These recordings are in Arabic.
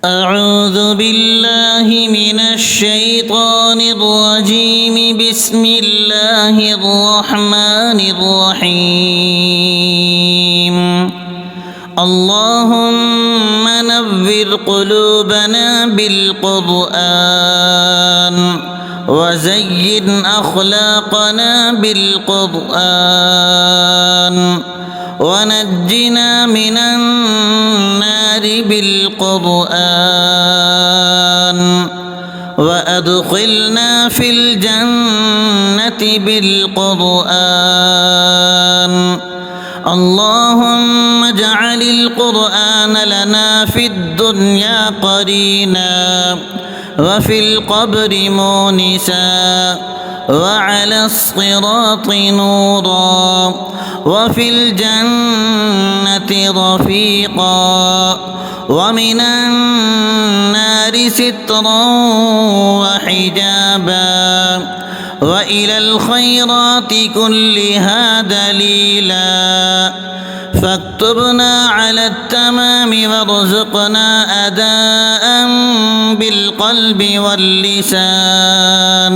أعوذ بالله من الشيطان الرجيم. بسم الله الرحمن الرحيم. اللهم نوّر قلوبنا بالقرآن وزين أخلاقنا بالقرآن ونجنا من النار بالقرآن وأدخلنا في الجنة بالقرآن. اللهم اجعل القرآن لنا في الدنيا قرينا وفي القبر مونسا وعلى الصراط نورا وفي الجنة رفيقا ومن النار سترا وحجابا وإلى الخيرات كلها دليلا. فاكتبنا على التمام وارزقنا أداء بالقلب واللسان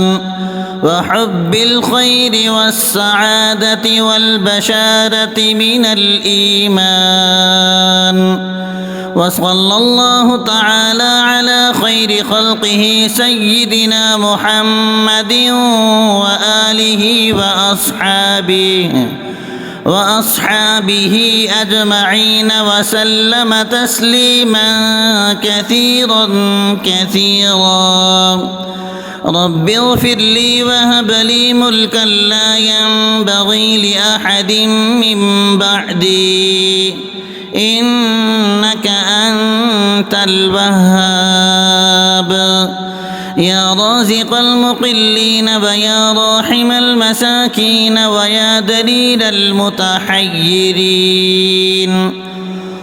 وحب الخير والسعادة والبشارة من الإيمان. وصلى الله تعالى على خير خلقه سيدنا محمد وآله وأصحابه أجمعين وسلم تسليما كثيرا كثيرا. رب اغفر لي وهب لي ملكا لا ينبغي لأحد من بعدي إنك أنت الوهاب. يا رازق المقلين ويا راحم المساكين ويا دليل المتحيرين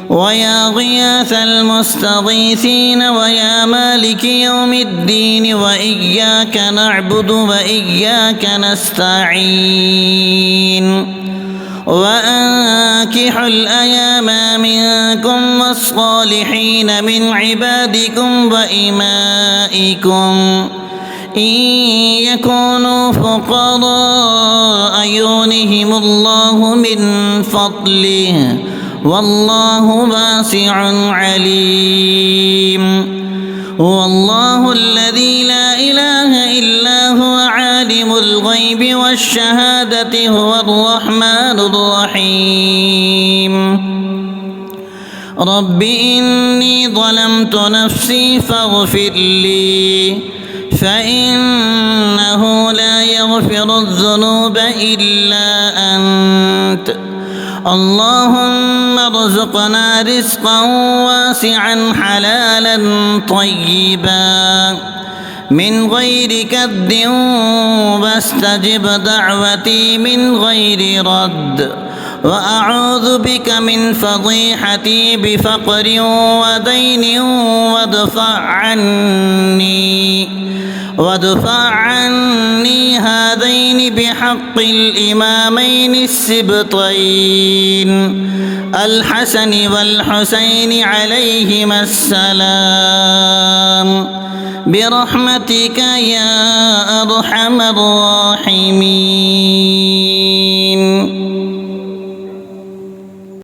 ويا غياث المستغيثين ويا مالك يوم الدين وإياك نعبد وإياك نستعين. وأنكحوا الأيام منكم والصالحين من عبادكم وإمائكم إن يكونوا فقراء يغنهم الله من فضله والله واسع عليم. هو الله الذي لا إله إلا هو عالم الغيب والشهادة هو الرحمن الرحيم. رب إني ظلمت نفسي فاغفر لي فإنه لا يغفر الذنوب إلا أنت. اللهم ارزقنا رزقا واسعا حلالا طيبا من غير كد واستجب دعوتي من غير رد. وأعوذ بك من فضيحتي بفقر ودين وادفع عني هذين بحق الإمامين السبطين الحسن والحسين عليهما السلام برحمتك يا أرحم الراحمين.